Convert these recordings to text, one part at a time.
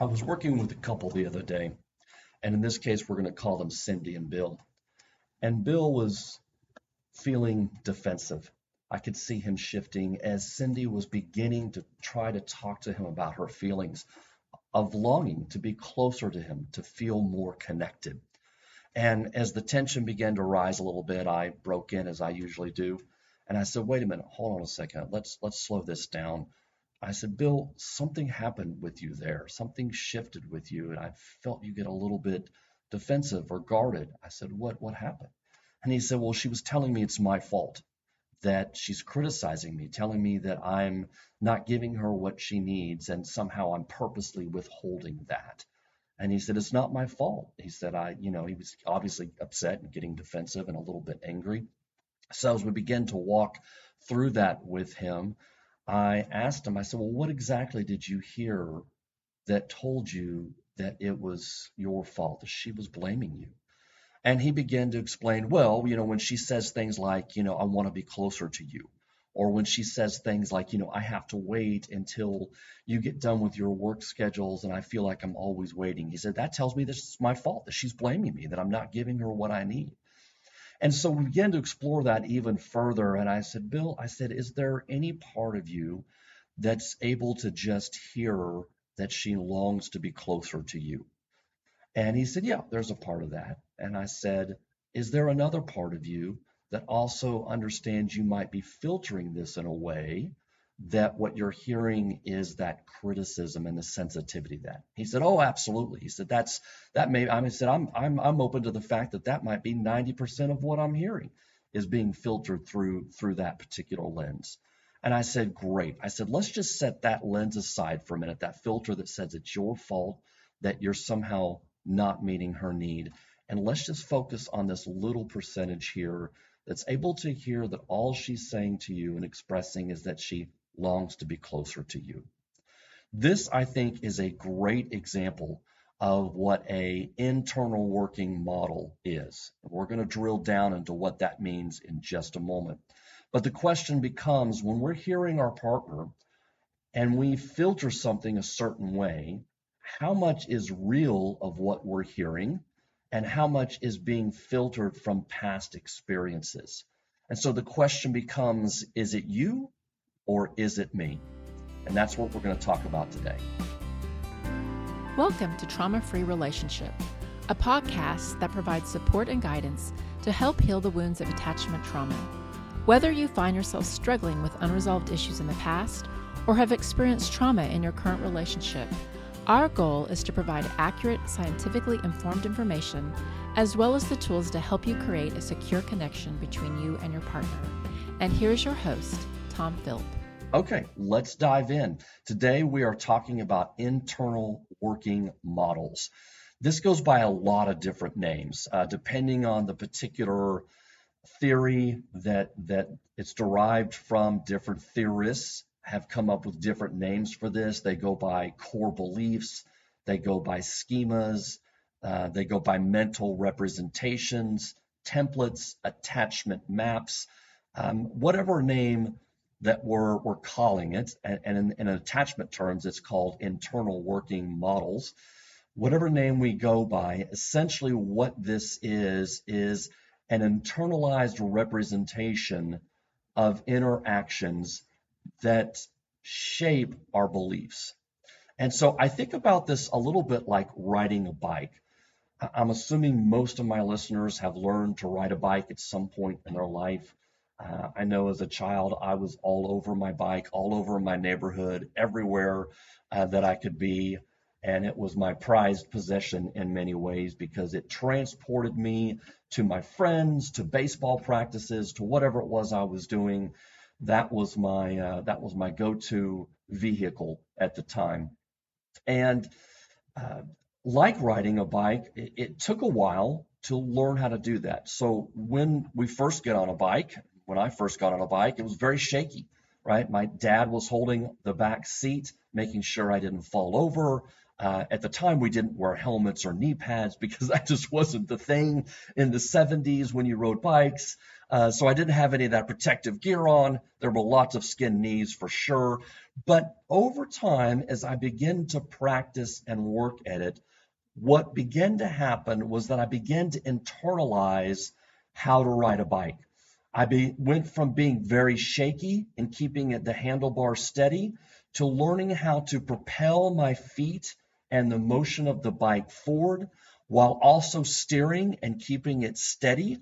I was working with a couple the other day, and in this case, we're going to call them Cindy and Bill. And Bill was feeling defensive. I could see him shifting as Cindy was beginning to try to talk to him about her feelings of longing to be closer to him, to feel more connected. And as the tension began to rise a little bit, I broke in as I usually do. And I said, wait a minute, hold on a second. Let's slow this down. I said, Bill, something happened with you there. Something shifted with you, and I felt you get a little bit defensive or guarded. I said, what happened? And he said, well, she was telling me it's my fault, that she's criticizing me, telling me that I'm not giving her what she needs, and somehow I'm purposely withholding that. And he said, it's not my fault. He said, he was obviously upset and getting defensive and a little bit angry. So as we began to walk through that with him, I asked him, I said, well, what exactly did you hear that told you that it was your fault, that she was blaming you? And he began to explain, well, when she says things like, I want to be closer to you, or when she says things like, I have to wait until you get done with your work schedules and I feel like I'm always waiting. He said, that tells me this is my fault, that she's blaming me, that I'm not giving her what I need. And so we began to explore that even further. And I said, Bill, is there any part of you that's able to just hear that she longs to be closer to you? And he said, yeah, there's a part of that. And I said, is there another part of you that also understands you might be filtering this in a way that what you're hearing is that criticism and the sensitivity that? He said, oh, absolutely. He said, I'm open to the fact that might be 90% of what I'm hearing is being filtered through that particular lens. And I said, great. I said, let's just set that lens aside for a minute, that filter that says it's your fault, that you're somehow not meeting her need. And let's just focus on this little percentage here that's able to hear that all she's saying to you and expressing is that she longs to be closer to you. This, I think, is a great example of what an internal working model is. We're going to drill down into what that means in just a moment. But the question becomes, when we're hearing our partner and we filter something a certain way, how much is real of what we're hearing and how much is being filtered from past experiences? And so the question becomes, is it you or is it me? And that's what we're going to talk about today. Welcome to Trauma-Free Relationship, a podcast that provides support and guidance to help heal the wounds of attachment trauma. Whether you find yourself struggling with unresolved issues in the past or have experienced trauma in your current relationship, our goal is to provide accurate, scientifically informed information, as well as the tools to help you create a secure connection between you and your partner. And here's your host, Tom Philp. Okay, let's dive in. Today we are talking about internal working models. This goes by a lot of different names, depending on the particular theory that it's derived from. Different theorists have come up with different names for this. They go by core beliefs, they go by schemas, they go by mental representations, templates, attachment maps, whatever name that we're calling it, and in attachment terms, it's called internal working models. Whatever name we go by, essentially what this is an internalized representation of interactions that shape our beliefs. And so I think about this a little bit like riding a bike. I'm assuming most of my listeners have learned to ride a bike at some point in their life. I know as a child, I was all over my bike, all over my neighborhood, everywhere that I could be. And it was my prized possession in many ways because it transported me to my friends, to baseball practices, to whatever it was I was doing. That was my go-to vehicle at the time. And like riding a bike, it took a while to learn how to do that. So when I first got on a bike, it was very shaky. right? My dad was holding the back seat, making sure I didn't fall over. At the time, we didn't wear helmets or knee pads because that just wasn't the thing in the 70s when you rode bikes. So I didn't have any of that protective gear on. There were lots of skinned knees for sure. But over time, as I began to practice and work at it, what began to happen was that I began to internalize how to ride a bike. Went from being very shaky and keeping the handlebar steady to learning how to propel my feet and the motion of the bike forward while also steering and keeping it steady.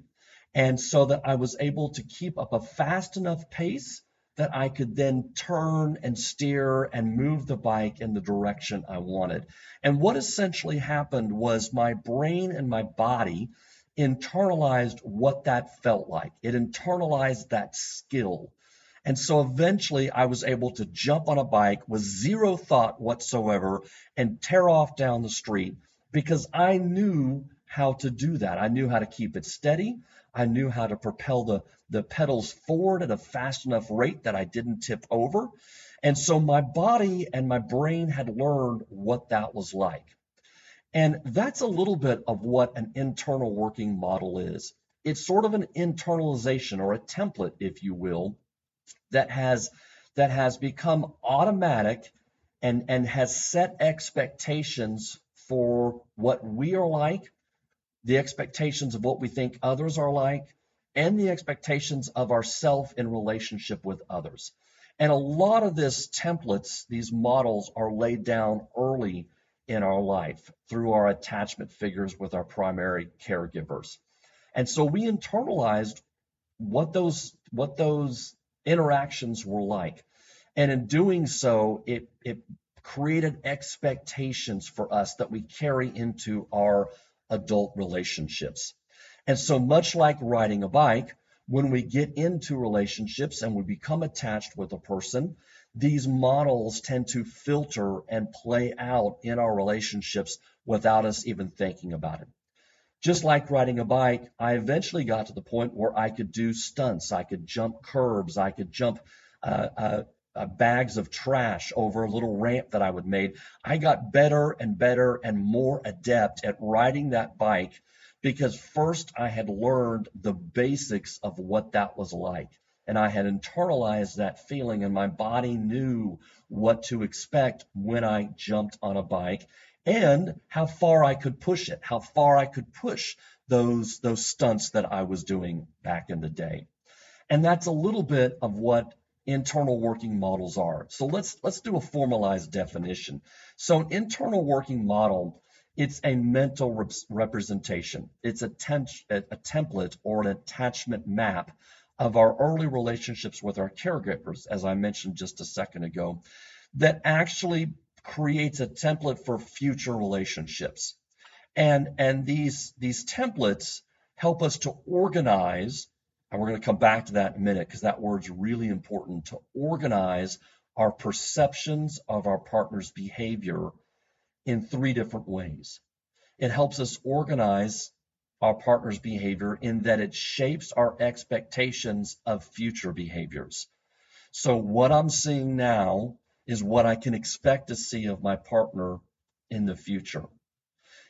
And so that I was able to keep up a fast enough pace that I could then turn and steer and move the bike in the direction I wanted. And what essentially happened was my brain and my body internalized what that felt like. It internalized that skill. And so eventually I was able to jump on a bike with zero thought whatsoever and tear off down the street because I knew how to do that. I knew how to keep it steady. I knew how to propel the pedals forward at a fast enough rate that I didn't tip over. And so my body and my brain had learned what that was like. And that's a little bit of what an internal working model is. It's sort of an internalization or a template, if you will, that has become automatic and has set expectations for what we are like, the expectations of what we think others are like, and the expectations of ourselves in relationship with others. And a lot of this templates, these models, are laid down early in our life through our attachment figures with our primary caregivers. And so we internalized what those interactions were like. And in doing so, it created expectations for us that we carry into our adult relationships. And so much like riding a bike, when we get into relationships and we become attached with a person, these models tend to filter and play out in our relationships without us even thinking about it. Just like riding a bike, I eventually got to the point where I could do stunts. I could jump curbs. I could jump bags of trash over a little ramp that I would make. I got better and better and more adept at riding that bike because first I had learned the basics of what that was like. And I had internalized that feeling, and my body knew what to expect when I jumped on a bike and how far I could push it, how far I could push those stunts that I was doing back in the day. And that's a little bit of what internal working models are. So let's do a formalized definition. So an internal working model, it's a mental representation. It's a template or an attachment map of our early relationships with our caregivers, as I mentioned just a second ago, that actually creates a template for future relationships. And these templates help us to organize, and we're going to come back to that in a minute because that word's really important, to organize our perceptions of our partner's behavior in 3 different ways. It helps us organize our partner's behavior in that it shapes our expectations of future behaviors. So what I'm seeing now is what I can expect to see of my partner in the future.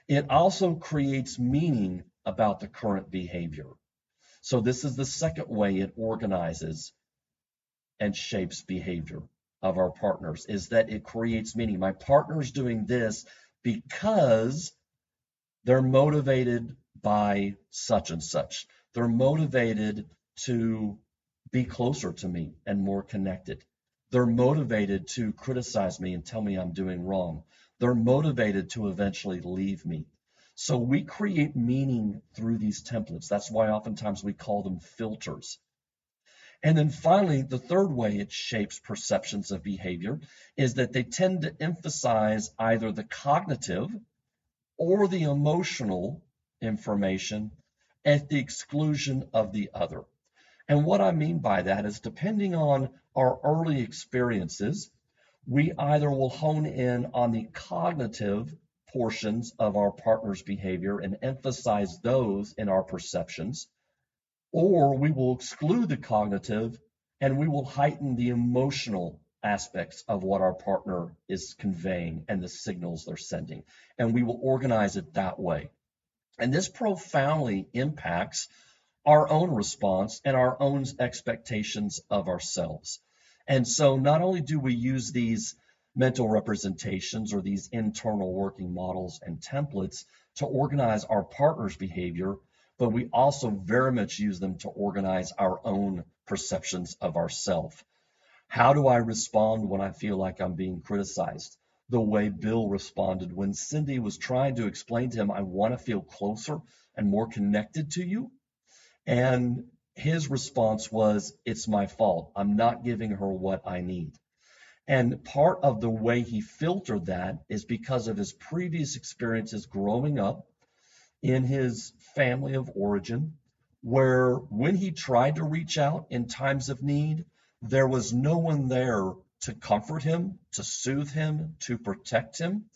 It also creates meaning about the current behavior. So this is the second way it organizes and shapes behavior of our partners, is that it creates meaning. My partner's doing this because they're motivated by such and such. They're motivated to be closer to me and more connected. They're motivated to criticize me and tell me I'm doing wrong. They're motivated to eventually leave me. So we create meaning through these templates. That's why oftentimes we call them filters. And then finally, the third way it shapes perceptions of behavior is that they tend to emphasize either the cognitive or the emotional information at the exclusion of the other. And what I mean by that is, depending on our early experiences, we either will hone in on the cognitive portions of our partner's behavior and emphasize those in our perceptions, or we will exclude the cognitive and we will heighten the emotional aspects of what our partner is conveying and the signals they're sending, and we will organize it that way. And this profoundly impacts our own response and our own expectations of ourselves. And so not only do we use these mental representations or these internal working models and templates to organize our partner's behavior, but we also very much use them to organize our own perceptions of ourselves. How do I respond when I feel like I'm being criticized? The way Bill responded when Cindy was trying to explain to him, I want to feel closer and more connected to you. And his response was, it's my fault. I'm not giving her what I need. And part of the way he filtered that is because of his previous experiences growing up in his family of origin, where when he tried to reach out in times of need, there was no one there to comfort him, to soothe him, to protect him.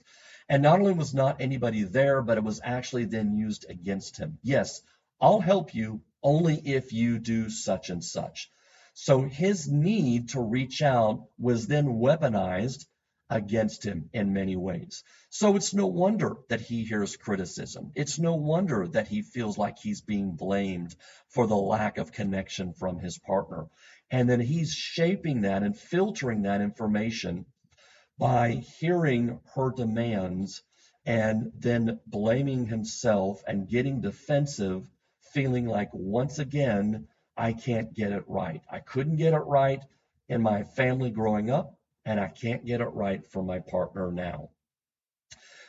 And not only was not anybody there, but it was actually then used against him. Yes, I'll help you only if you do such and such. So his need to reach out was then weaponized against him in many ways. So it's no wonder that he hears criticism. It's no wonder that he feels like he's being blamed for the lack of connection from his partner. And then he's shaping that and filtering that information by hearing her demands and then blaming himself and getting defensive, feeling like once again, I can't get it right. I couldn't get it right in my family growing up, and I can't get it right for my partner now.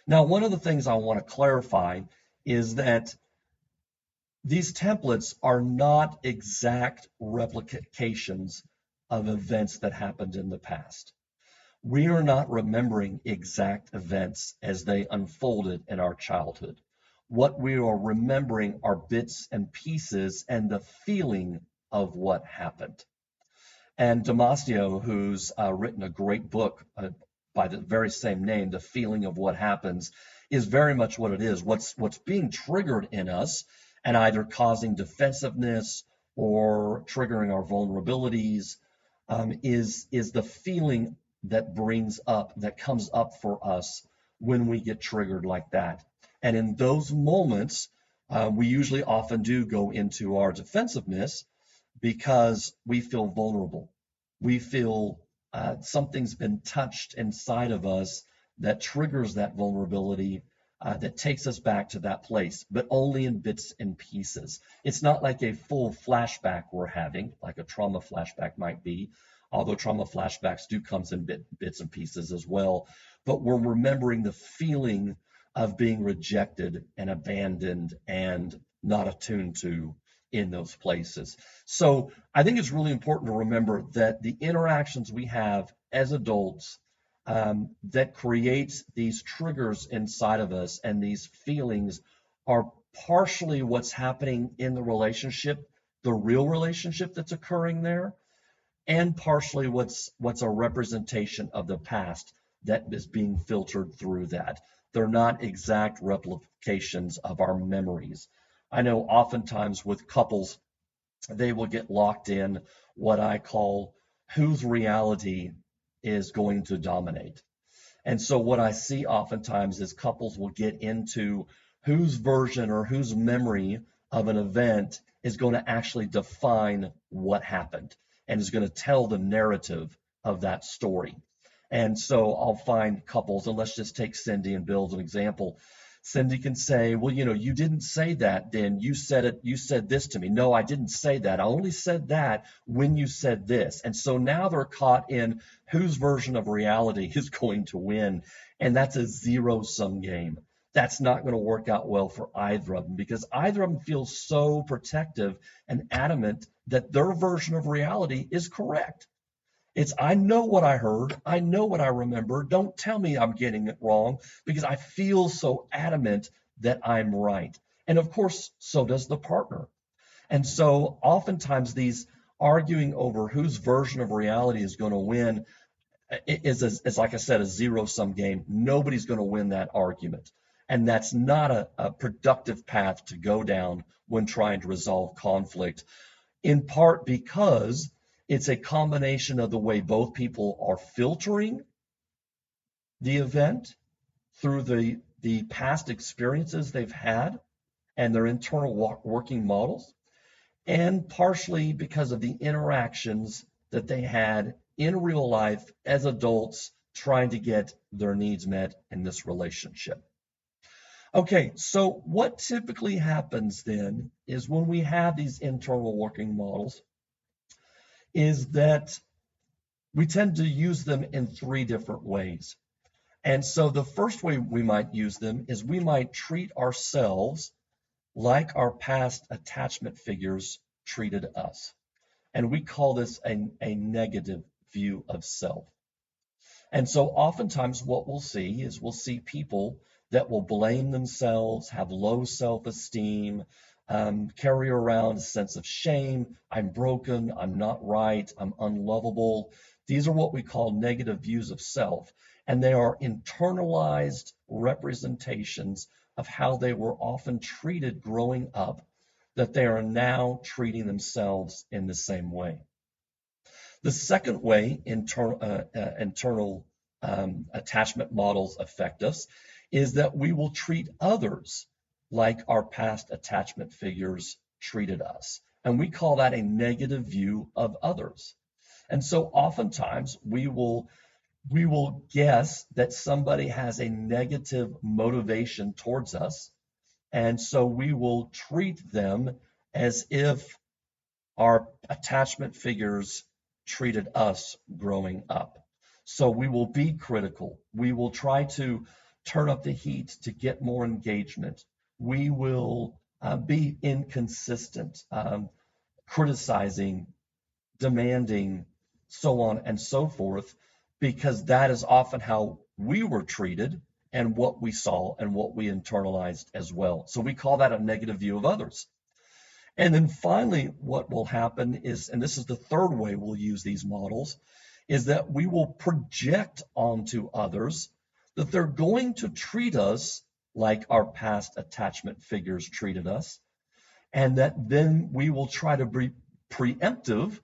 Now, one of the things I want to clarify is that these templates are not exact replications of events that happened in the past. We are not remembering exact events as they unfolded in our childhood. What we are remembering are bits and pieces and the feeling of what happened. And Damasio, who's written a great book by the very same name, The Feeling of What Happens, is very much what it is. What's being triggered in us and either causing defensiveness or triggering our vulnerabilities is the feeling that comes up for us when we get triggered like that. And in those moments, we usually often do go into our defensiveness because we feel vulnerable. We feel something's been touched inside of us that triggers that vulnerability, that takes us back to that place, but only in bits and pieces. It's not like a full flashback we're having, like a trauma flashback might be, although trauma flashbacks do come in bits and pieces as well. But we're remembering the feeling of being rejected and abandoned and not attuned to in those places. So I think it's really important to remember that the interactions we have as adults that creates these triggers inside of us and these feelings are partially what's happening in the relationship, the real relationship that's occurring there, and partially what's a representation of the past that is being filtered through that. They're not exact replications of our memories. I know oftentimes with couples, they will get locked in what I call whose reality is going to dominate. And so what I see oftentimes is couples will get into whose version or whose memory of an event is going to actually define what happened and is going to tell the narrative of that story. And so I'll find couples, and let's just take Cindy and Bill as an example. Cindy can say, well, you didn't say that then. You said this to me. No, I didn't say that. I only said that when you said this. And so now they're caught in whose version of reality is going to win. And that's a zero-sum game. That's not going to work out well for either of them because either of them feels so protective and adamant that their version of reality is correct. It's, I know what I heard. I know what I remember. Don't tell me I'm getting it wrong because I feel so adamant that I'm right. And of course, so does the partner. And so oftentimes these arguing over whose version of reality is going to win is like I said, a zero-sum game. Nobody's going to win that argument. And that's not a productive path to go down when trying to resolve conflict, in part because It's a combination of the way both people are filtering the event through the past experiences they've had and their internal working models, and partially because of the interactions that they had in real life as adults trying to get their needs met in this relationship. Okay, so what typically happens then is when we have these internal working models is that we tend to use them in three different ways. And so the first way we might use them is we might treat ourselves like our past attachment figures treated us. And we call this a negative view of self. And so oftentimes what we'll see is we'll see people that will blame themselves, have low self-esteem, carry around a sense of shame. I'm broken, I'm not right, I'm unlovable. These are what we call negative views of self. And they are internalized representations of how they were often treated growing up, that they are now treating themselves in the same way. The second way internal attachment models affect us is that we will treat others like our past attachment figures treated us. And we call that a negative view of others. And so oftentimes we will guess that somebody has a negative motivation towards us. And so we will treat them as if our attachment figures treated us growing up. So we will be critical. We will try to turn up the heat to get more engagement. We will be inconsistent, criticizing, demanding, so on and so forth, because that is often how we were treated and what we saw and what we internalized as well. So we call that a negative view of others. And then finally, what will happen is, and this is the third way we'll use these models, is that we will project onto others that they're going to treat us like our past attachment figures treated us, and that then we will try to be preemptive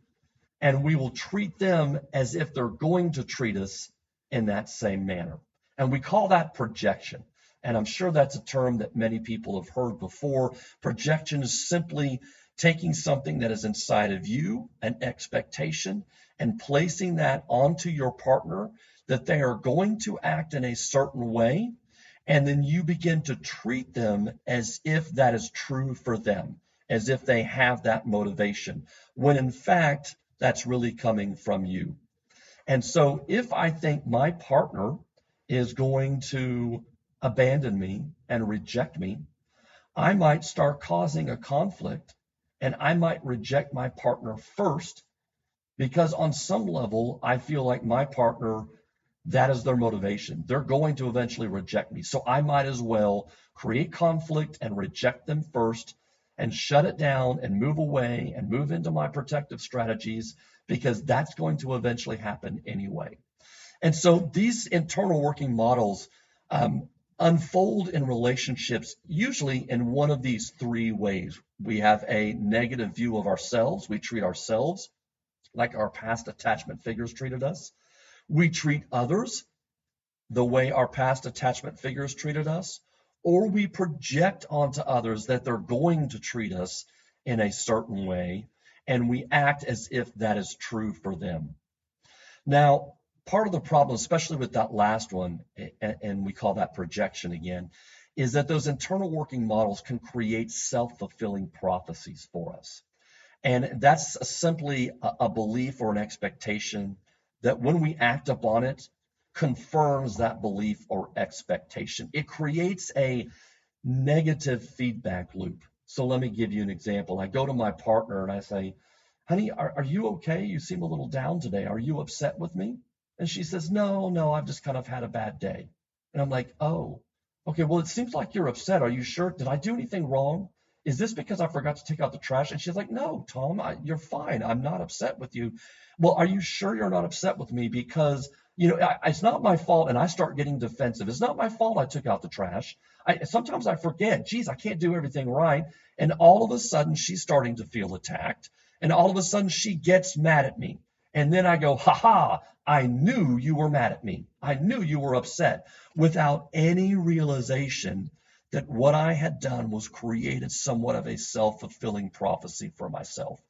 and we will treat them as if they're going to treat us in that same manner. And we call that projection. And I'm sure that's a term that many people have heard before. Projection is simply taking something that is inside of you, an expectation, and placing that onto your partner, that they are going to act in a certain way, and then you begin to treat them as if that is true for them, as if they have that motivation, when in fact, that's really coming from you. And so if I think my partner is going to abandon me and reject me, I might start causing a conflict, and I might reject my partner first, because on some level, I feel like my partner, that is their motivation. They're going to eventually reject me. So I might as well create conflict and reject them first and shut it down and move away and move into my protective strategies, because that's going to eventually happen anyway. And so these internal working models unfold in relationships usually in one of these three ways. We have a negative view of ourselves. We treat ourselves like our past attachment figures treated us. We treat others the way our past attachment figures treated us, or we project onto others that they're going to treat us in a certain way, and we act as if that is true for them. Now, part of the problem, especially with that last one, and we call that projection again, is that those internal working models can create self-fulfilling prophecies for us. And that's simply a belief or an expectation that when we act upon it, confirms that belief or expectation. It creates a negative feedback loop. So let me give you an example. I go to my partner and I say, honey, are you okay? You seem a little down today. Are you upset with me? And she says, no, I've just kind of had a bad day. And I'm like, oh, okay, well, it seems like you're upset. Are you sure? Did I do anything wrong? Is this because I forgot to take out the trash? And she's like, no, Tom, you're fine. I'm not upset with you. Well, are you sure you're not upset with me? Because, it's not my fault. And I start getting defensive. It's not my fault I took out the trash. Sometimes I forget, geez, I can't do everything right. And all of a sudden she's starting to feel attacked. And all of a sudden she gets mad at me. And then I go, ha ha, I knew you were mad at me. I knew you were upset, without any realization that what I had done was created somewhat of a self-fulfilling prophecy for myself.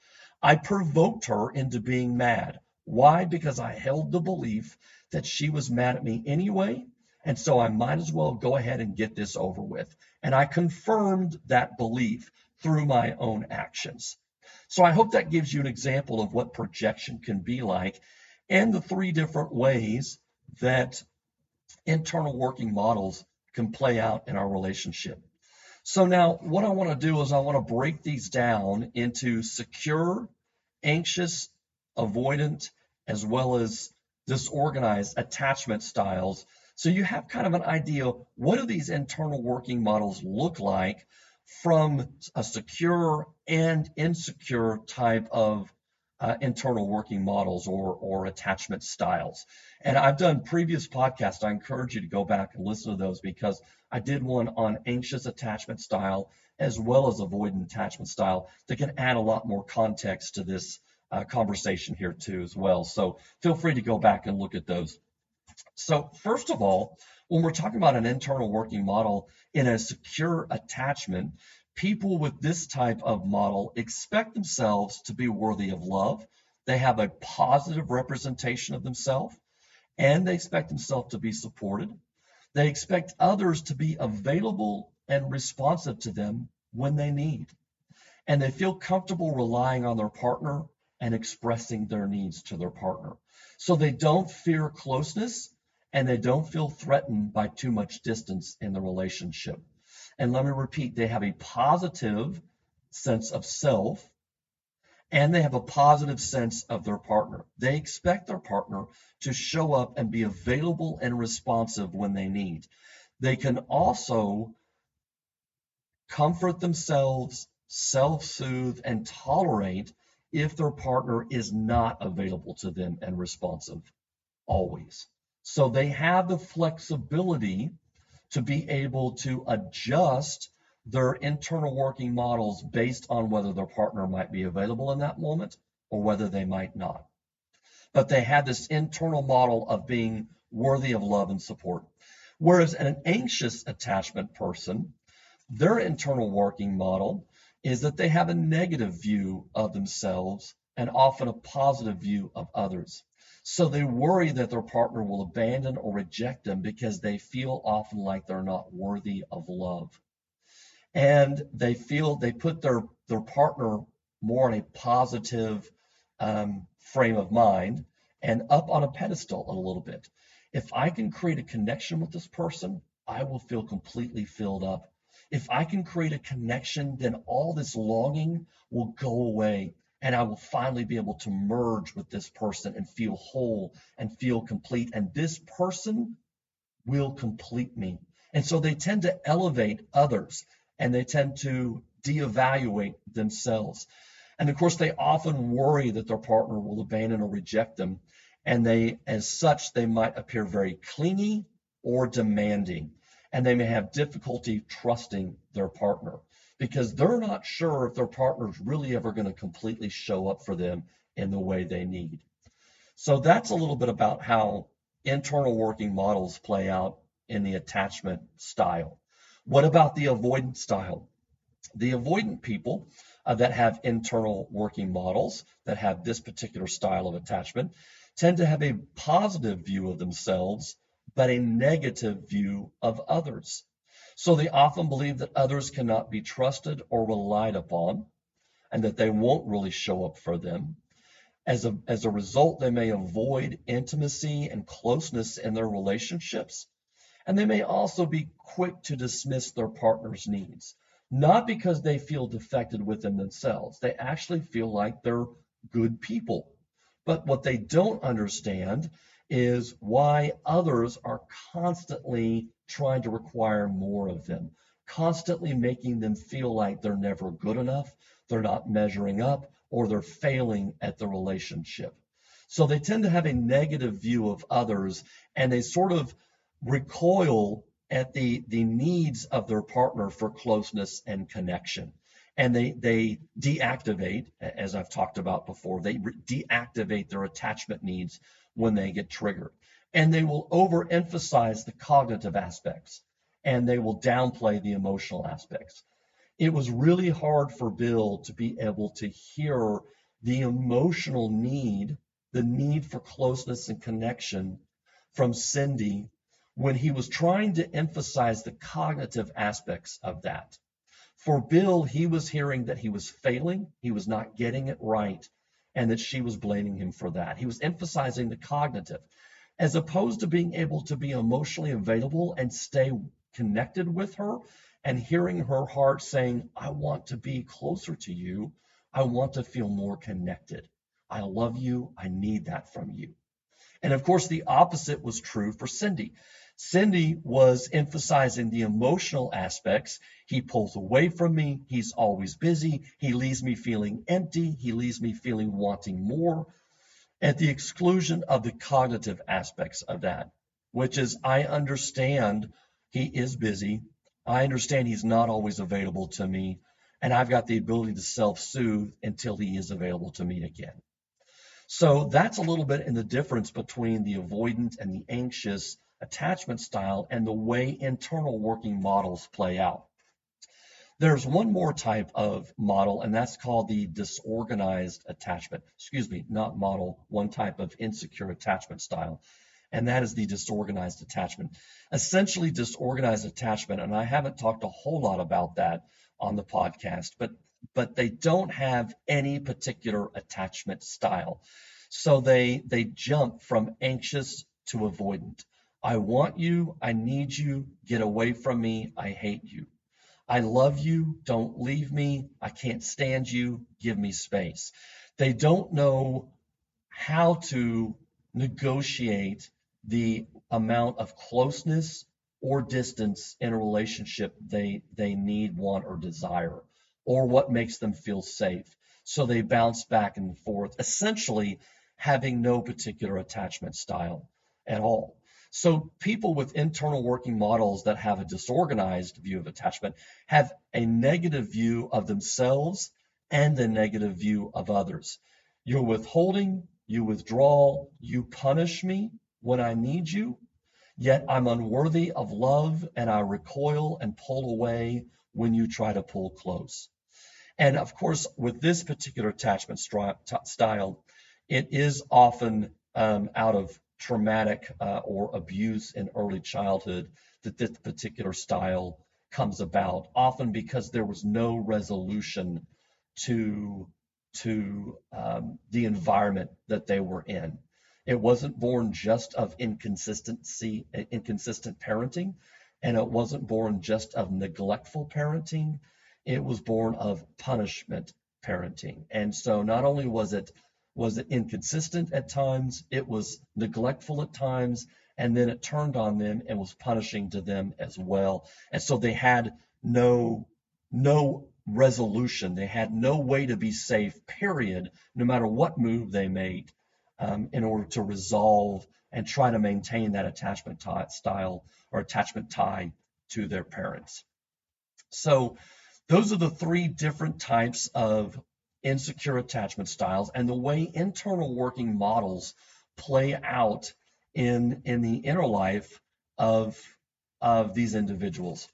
I provoked her into being mad. Why? Because I held the belief that she was mad at me anyway, and so I might as well go ahead and get this over with. And I confirmed that belief through my own actions. So I hope that gives you an example of what projection can be like, and the three different ways that internal working models can play out in our relationship. So now what I want to do is I want to break these down into secure, anxious, avoidant, as well as disorganized attachment styles. So you have kind of an idea, what do these internal working models look like from a secure and insecure type of internal working models or attachment styles. And I've done previous podcasts. I encourage you to go back and listen to those, because I did one on anxious attachment style as well as avoidant attachment style that can add a lot more context to this conversation here too as well. So feel free to go back and look at those. So first of all, when we're talking about an internal working model in a secure attachment, people with this type of model expect themselves to be worthy of love. They have a positive representation of themselves, and they expect themselves to be supported. They expect others to be available and responsive to them when they need. And they feel comfortable relying on their partner and expressing their needs to their partner. So they don't fear closeness, and they don't feel threatened by too much distance in the relationship. And let me repeat, they have a positive sense of self, and they have a positive sense of their partner. They expect their partner to show up and be available and responsive when they need. They can also comfort themselves, self-soothe, and tolerate if their partner is not available to them and responsive always. So they have the flexibility to be able to adjust their internal working models based on whether their partner might be available in that moment or whether they might not. But they have this internal model of being worthy of love and support. Whereas an anxious attachment person, their internal working model is that they have a negative view of themselves and often a positive view of others. So they worry that their partner will abandon or reject them because they feel often like they're not worthy of love. And they feel they put their partner more in a positive frame of mind and up on a pedestal a little bit. If I can create a connection with this person, I will feel completely filled up. If I can create a connection, then all this longing will go away, and I will finally be able to merge with this person and feel whole and feel complete. And this person will complete me. And so they tend to elevate others, and they tend to de-evaluate themselves. And of course, they often worry that their partner will abandon or reject them. And they, as such, they might appear very clingy or demanding. And they may have difficulty trusting their partner, because they're not sure if their partner is really ever going to completely show up for them in the way they need. So that's a little bit about how internal working models play out in the attachment style. What about the avoidant style? The avoidant people that have internal working models that have this particular style of attachment tend to have a positive view of themselves, but a negative view of others. So they often believe that others cannot be trusted or relied upon, and that they won't really show up for them. As a result, they may avoid intimacy and closeness in their relationships, and they may also be quick to dismiss their partner's needs, not because they feel defected within themselves. They actually feel like they're good people. But what they don't understand is why others are constantly trying to require more of them, constantly making them feel like they're never good enough, they're not measuring up, or they're failing at the relationship. So they tend to have a negative view of others, and they sort of recoil at the needs of their partner for closeness and connection. and they deactivate, as I've talked about before, they deactivate their attachment needs when they get triggered. And they will overemphasize the cognitive aspects, and they will downplay the emotional aspects. It was really hard for Bill to be able to hear the emotional need, the need for closeness and connection from Cindy when he was trying to emphasize the cognitive aspects of that. For Bill, he was hearing that he was failing, he was not getting it right, and that she was blaming him for that. He was emphasizing the cognitive, as opposed to being able to be emotionally available and stay connected with her and hearing her heart saying, I want to be closer to you. I want to feel more connected. I love you. I need that from you. And of course, the opposite was true for Cindy. Cindy was emphasizing the emotional aspects. He pulls away from me. He's always busy. He leaves me feeling empty. He leaves me feeling wanting more, at the exclusion of the cognitive aspects of that, which is, I understand he is busy. I understand he's not always available to me, and I've got the ability to self-soothe until he is available to me again. So that's a little bit in the difference between the avoidant and the anxious attachment style and the way internal working models play out. There's one more type of model, and that's called the disorganized attachment. Excuse me, not model, one type of insecure attachment style, and that is the disorganized attachment. Essentially, disorganized attachment, and I haven't talked a whole lot about that on the podcast, but they don't have any particular attachment style. So they jump from anxious to avoidant. I want you, I need you, get away from me, I hate you. I love you, don't leave me, I can't stand you, give me space. They don't know how to negotiate the amount of closeness or distance in a relationship they need, want, or desire, or what makes them feel safe. So they bounce back and forth, essentially having no particular attachment style at all. So people with internal working models that have a disorganized view of attachment have a negative view of themselves and a negative view of others. You're withholding, you withdraw, you punish me when I need you, yet I'm unworthy of love and I recoil and pull away when you try to pull close. And of course, with this particular attachment style, it is often out of traumatic or abuse in early childhood that this particular style comes about, often because there was no resolution to the environment that they were in. It wasn't born just of inconsistent parenting, and it wasn't born just of neglectful parenting. It was born of punishment parenting. And so not only was it inconsistent at times, it was neglectful at times, and then it turned on them and was punishing to them as well. And so they had no resolution. They had no way to be safe, period, no matter what move they made, in order to resolve and try to maintain that attachment style or attachment tie to their parents. So those are the three different types of insecure attachment styles and the way internal working models play out in the inner life of these individuals.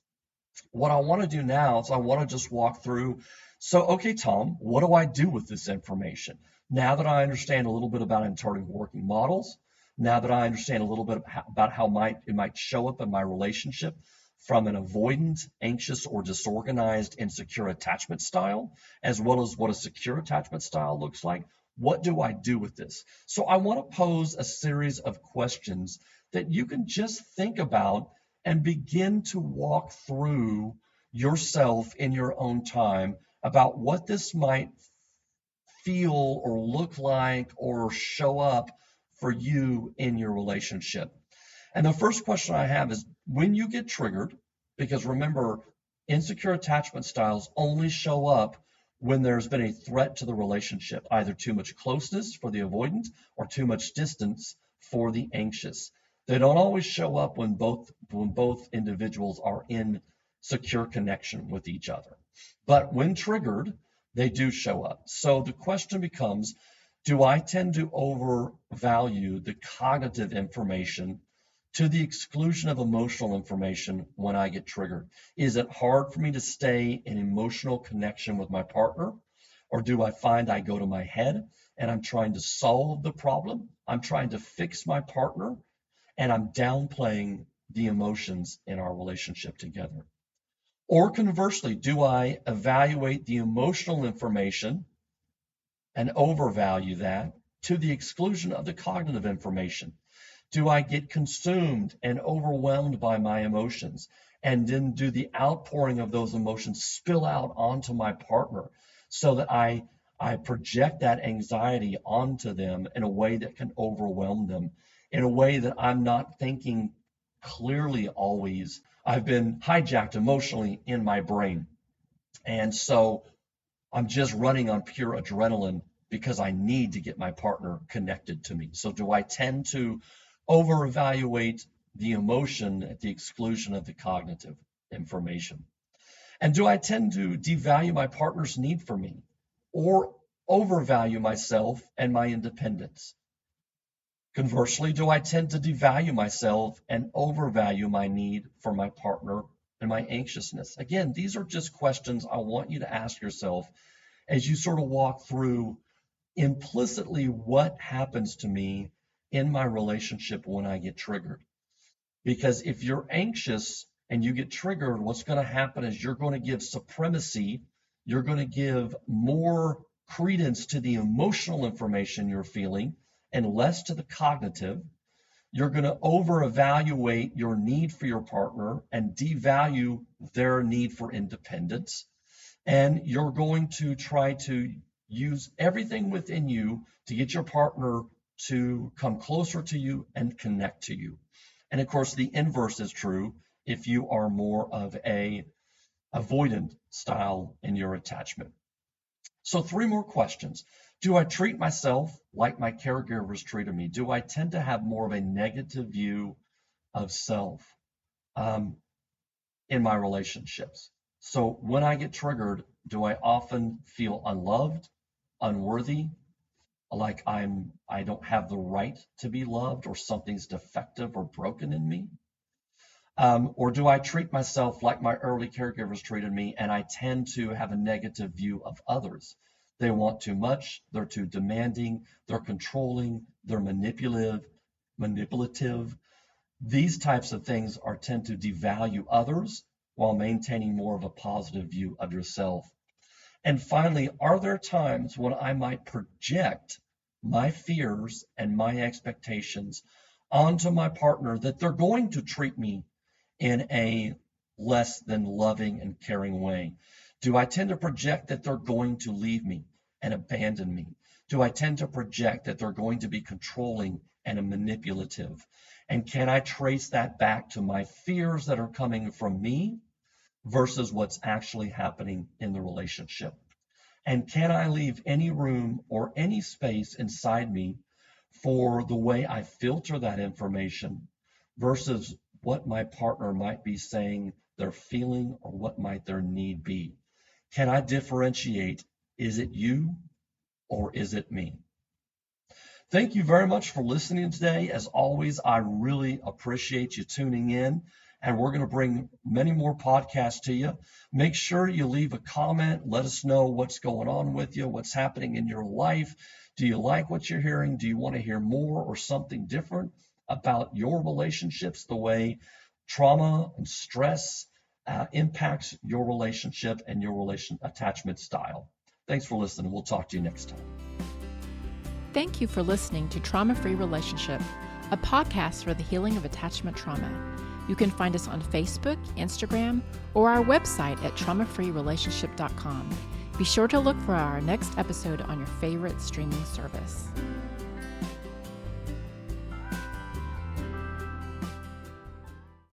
What I want to do now is I want to just walk through. So, okay, Tom, what do I do with this information? Now that I understand a little bit about internal working models, now that I understand a little bit about how it might show up in my relationship from an avoidant, anxious, or disorganized insecure attachment style, as well as what a secure attachment style looks like, what do I do with this? So I want to pose a series of questions that you can just think about and begin to walk through yourself in your own time about what this might feel or look like or show up for you in your relationship. And the first question I have is, when you get triggered, because remember, insecure attachment styles only show up when there's been a threat to the relationship, either too much closeness for the avoidant or too much distance for the anxious. They don't always show up when both individuals are in secure connection with each other. But when triggered, they do show up. So the question becomes, do I tend to overvalue the cognitive information to the exclusion of emotional information when I get triggered? Is it hard for me to stay in emotional connection with my partner? Or do I find I go to my head and I'm trying to solve the problem? I'm trying to fix my partner and I'm downplaying the emotions in our relationship together. Or conversely, do I evaluate the emotional information and overvalue that to the exclusion of the cognitive information? Do I get consumed and overwhelmed by my emotions and then do the outpouring of those emotions spill out onto my partner so that I project that anxiety onto them in a way that can overwhelm them, in a way that I'm not thinking clearly always? I've been hijacked emotionally in my brain. And so I'm just running on pure adrenaline because I need to get my partner connected to me. So do I tend to over-evaluate the emotion at the exclusion of the cognitive information? And do I tend to devalue my partner's need for me or overvalue myself and my independence? Conversely, do I tend to devalue myself and overvalue my need for my partner and my anxiousness? Again, these are just questions I want you to ask yourself as you sort of walk through implicitly what happens to me in my relationship when I get triggered. Because if you're anxious and you get triggered, what's going to happen is you're going to give supremacy, you're going to give more credence to the emotional information you're feeling and less to the cognitive. You're going to over-evaluate your need for your partner and devalue their need for independence. And you're going to try to use everything within you to get your partner to come closer to you and connect to you. And of course, the inverse is true if you are more of a avoidant style in your attachment. So 3 more questions. Do I treat myself like my caregivers treated me? Do I tend to have more of a negative view of self in my relationships? So when I get triggered, do I often feel unloved, unworthy, like I don't have the right to be loved or something's defective or broken in me? Or do I treat myself like my early caregivers treated me and I tend to have a negative view of others? They want too much, they're too demanding, they're controlling, they're manipulative. These types of things tend to devalue others while maintaining more of a positive view of yourself. And finally, are there times when I might project my fears and my expectations onto my partner that they're going to treat me in a less than loving and caring way? Do I tend to project that they're going to leave me and abandon me? Do I tend to project that they're going to be controlling and manipulative? And can I trace that back to my fears that are coming from me versus what's actually happening in the relationship? And can I leave any room or any space inside me for the way I filter that information versus what my partner might be saying they're feeling or what might their need be? Can I differentiate, is it you or is it me? Thank you very much for listening today. As always, I really appreciate you tuning in, and we're going to bring many more podcasts to you. Make sure you leave a comment. Let us know what's going on with you, what's happening in your life. Do you like what you're hearing? Do you want to hear more or something different about your relationships, the way trauma and stress impacts your relationship and your attachment style? Thanks for listening. We'll talk to you next time. Thank you for listening to Trauma Free Relationship, a podcast for the healing of attachment trauma. You can find us on Facebook, Instagram, or our website at traumafreerelationship.com. Be sure to look for our next episode on your favorite streaming service.